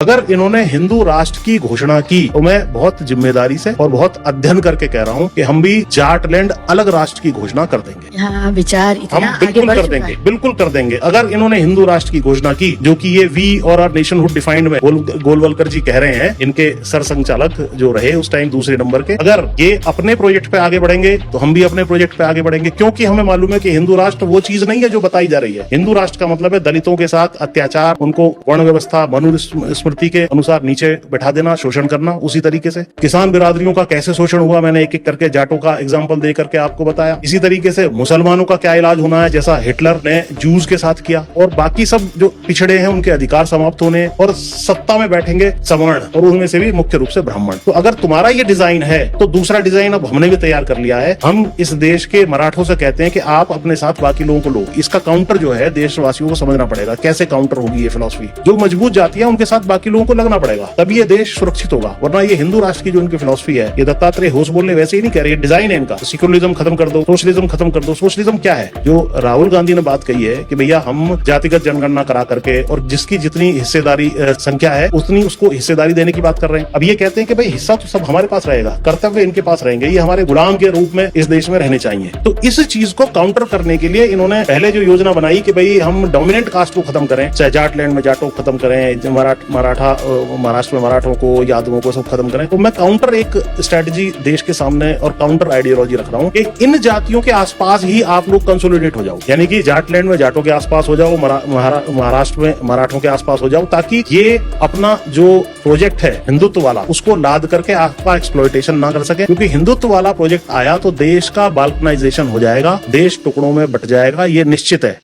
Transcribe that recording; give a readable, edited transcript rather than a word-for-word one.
अगर इन्होंने हिंदू राष्ट्र की घोषणा की तो मैं बहुत जिम्मेदारी से और बहुत अध्ययन करके कह रहा हूँ कि हम भी जाटलैंड अलग राष्ट्र की घोषणा कर देंगे। यहाँ विचार हम इतना आगे बिल्कुल बढ़ कर चुका देंगे, है। बिल्कुल कर देंगे। अगर इन्होंने हिंदू राष्ट्र की घोषणा की, जो कि ये वी और आर नेशनहुड डिफाइंड में गोलवलकर जी कह रहे हैं, इनके सर संचालक जो रहे उस टाइम दूसरे नंबर के, अगर ये अपने प्रोजेक्ट पे आगे बढ़ेंगे तो हम भी अपने प्रोजेक्ट पे आगे बढ़ेंगे। क्योंकि हमें मालूम है कि हिंदू राष्ट्र वो चीज नहीं है जो बताई जा रही है। हिंदू राष्ट्र का मतलब है दलितों के साथ अत्याचार, उनको वर्ण व्यवस्था मनुस्मृति के अनुसार नीचे बैठा देना, शोषण करना। उसी तरीके से किसान बिरादरियों का कैसे शोषण हुआ, मैंने एक एक करके जाटों का एग्जाम्पल दे करके आपको बताया। इसी तरीके से मुसलमानों का क्या इलाज होना है, जैसा हिटलर ने जूस के साथ किया। और बाकी सब जो पिछड़े हैं उनके अधिकार समाप्त होने, और सत्ता में बैठेंगे सवर्ण, और उनमें से भी मुख्य रूप से ब्राह्मण। तो अगर तुम्हारा ये डिजाइन है तो दूसरा डिजाइन अब हमने भी तैयार कर लिया है। हम इस देश के मराठों से कहते हैं कि आप अपने साथ बाकी लोगों को लो। इसका काउंटर जो है देशवासियों को समझना पड़ेगा, कैसे काउंटर होगी ये फिलॉसफी। जो मजबूत जाति है उनके साथ बाकी लोगों को लगना पड़ेगा, तभी ये देश सुरक्षित होगा। वरना ये हिंदू राष्ट्र की जो इनकी फिलॉसफी है, ये दत्तात्रेय होश बोलने वैसे ही नहीं कह रहे, डिजाइन है इनका। सेक्युलरिज्म खत्म कर दो, सोशलिज्म खत्म कर दो। सोशलिज्म क्या है? जो राहुल गांधी ने बात कही है कि भैया हम जातिगत जनगणना करा करके और जिसकी जितनी हिस्सेदारी संख्या है उतनी उसको हिस्सेदारी देने की बात कर रहे हैं। अब ये कहते हैं कि भाई हिस्सा तो सब हमारे पास रहेगा, कर्तव्य इनके पास रहेंगे, ये हमारे गुलाम के रूप में इस देश में रहने चाहिए। तो इस चीज को काउंटर करने के लिए इन्होंने पहले जो योजना बनाई कि भाई हम डोमिनेंट कास्ट को खत्म करें, चाहे जाटलैंड में जाटों को खत्म करें, महाराष्ट्र में मराठों को, यादवों को सब खत्म करें। तो मैं काउंटर एक स्ट्रेटेजी देश के सामने और काउंटर आइडियोलॉजी रख रहा हूँ कि इन जातियों के आसपास ही आप लोग कंसोलिडेट हो जाओ। यानी कि जाटलैंड में जाटों के आसपास हो जाओ, महाराष्ट्र में मराठों के आसपास हो जाओ, ताकि ये अपना जो प्रोजेक्ट है हिंदुत्व वाला उसको लाद करके आपका एक्सप्लॉयटेशन ना कर सके। क्योंकि हिंदुत्व वाला प्रोजेक्ट आया तो देश का बाल्कनाइजेशन हो जाएगा, देश टुकड़ों में बट जाएगा, ये निश्चित है।